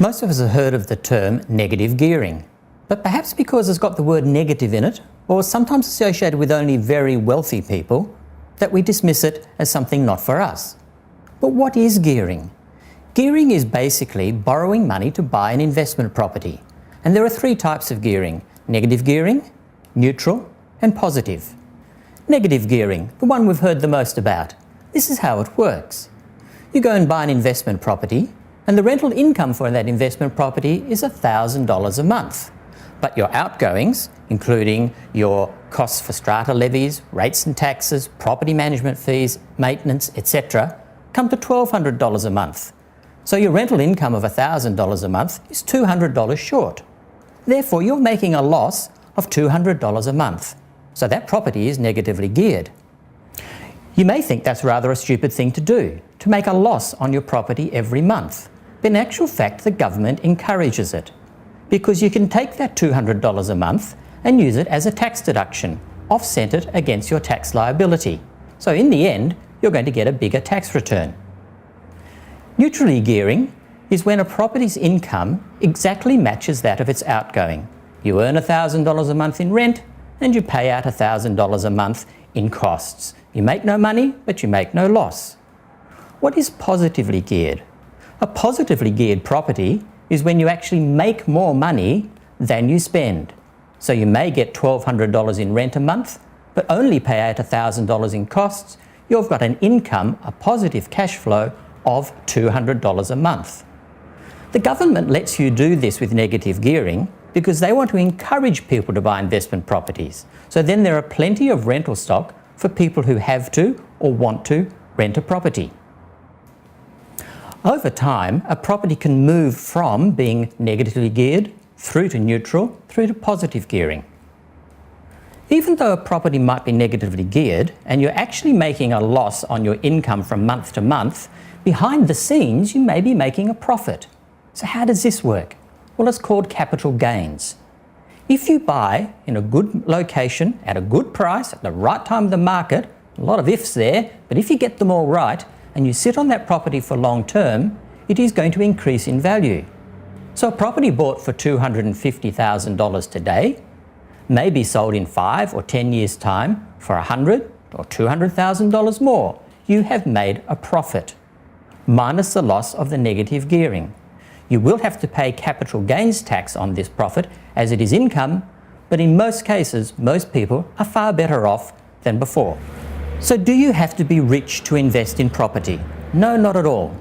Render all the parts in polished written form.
Most of us have heard of the term negative gearing, but perhaps because it's got the word negative in it, or sometimes associated with only very wealthy people, that we dismiss it as something not for us. But what is gearing? Gearing is basically borrowing money to buy an investment property. And there are three types of gearing: negative gearing, neutral, and positive. Negative gearing, the one we've heard the most about. This is how it works. You go and buy an investment property, and the rental income for that investment property is $1,000 a month. But your outgoings, including your costs for strata levies, rates and taxes, property management fees, maintenance, etc., come to $1,200 a month. So your rental income of $1,000 a month is $200 short. Therefore, you're making a loss of $200 a month. So that property is negatively geared. You may think that's rather a stupid thing to do, to make a loss on your property every month. But in actual fact, the government encourages it, because you can take that $200 a month and use it as a tax deduction, offset it against your tax liability. So in the end, you're going to get a bigger tax return. Neutrally gearing is when a property's income exactly matches that of its outgoing. You earn $1,000 a month in rent and you pay out $1,000 a month in costs. You make no money, but you make no loss. What is positively geared? A positively geared property is when you actually make more money than you spend. So you may get $1,200 in rent a month, but only pay out $1,000 in costs. You've got an income, a positive cash flow of $200 a month. The government lets you do this with negative gearing because they want to encourage people to buy investment properties. So then there are plenty of rental stock for people who have to or want to rent a property. Over time, a property can move from being negatively geared through to neutral, through to positive gearing. Even though a property might be negatively geared and you're actually making a loss on your income from month to month, behind the scenes you may be making a profit. So how does this work? Well, it's called capital gains. If you buy in a good location, at a good price, at the right time of the market, a lot of ifs there, but if you get them all right, and you sit on that property for long term, it is going to increase in value. So a property bought for $250,000 today may be sold in 5 or 10 years' time for $100,000 or $200,000 more. You have made a profit, minus the loss of the negative gearing. You will have to pay capital gains tax on this profit as it is income, but in most cases, most people are far better off than before. So do you have to be rich to invest in property? No, not at all.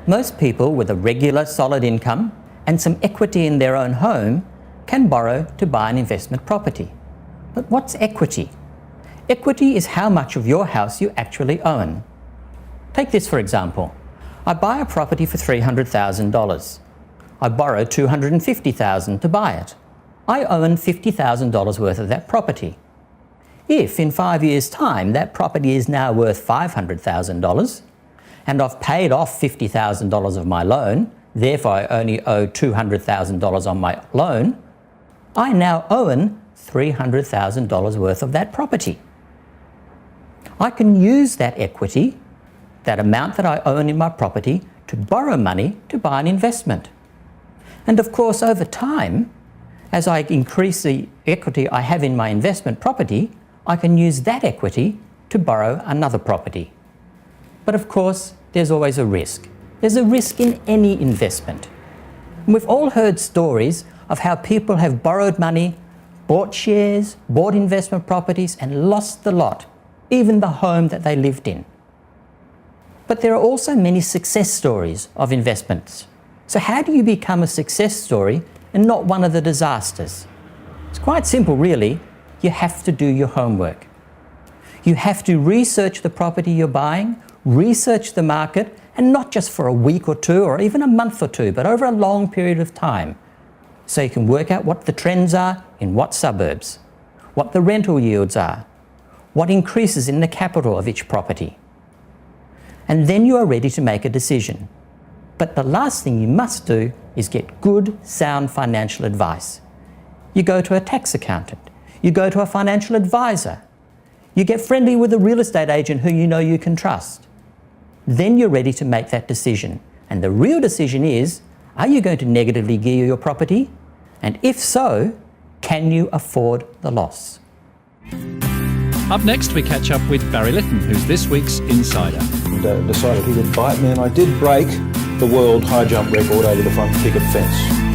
Most people with a regular solid income and some equity in their own home can borrow to buy an investment property. But what's equity? Equity is how much of your house you actually own. Take this for example. I buy a property for $300,000. I borrow $250,000 to buy it. I own $50,000 worth of that property. If in 5 years' time that property is now worth $500,000 and I've paid off $50,000 of my loan, therefore I only owe $200,000 on my loan, I now own $300,000 worth of that property. I can use that equity, that amount that I own in my property, to borrow money to buy an investment. And of course, over time, as I increase the equity I have in my investment property, I can use that equity to borrow another property. But of course, there's always a risk. There's a risk in any investment. And we've all heard stories of how people have borrowed money, bought shares, bought investment properties, and lost the lot, even the home that they lived in. But there are also many success stories of investments. So how do you become a success story and not one of the disasters? It's quite simple, really. You have to do your homework. You have to research the property you're buying, research the market, and not just for a week or two or even a month or two, but over a long period of time. So you can work out what the trends are in what suburbs, what the rental yields are, what increases in the capital of each property. And then you are ready to make a decision. But the last thing you must do is get good, sound financial advice. You go to a tax accountant. You go to a financial advisor. You get friendly with a real estate agent who you know you can trust. Then you're ready to make that decision. And the real decision is, Are you going to negatively gear your property? And if so, can you afford the loss? Up next, we catch up with Barry Litton, who's this week's Insider. And decided he would bite me, and I did break the world high jump record over the front picket fence.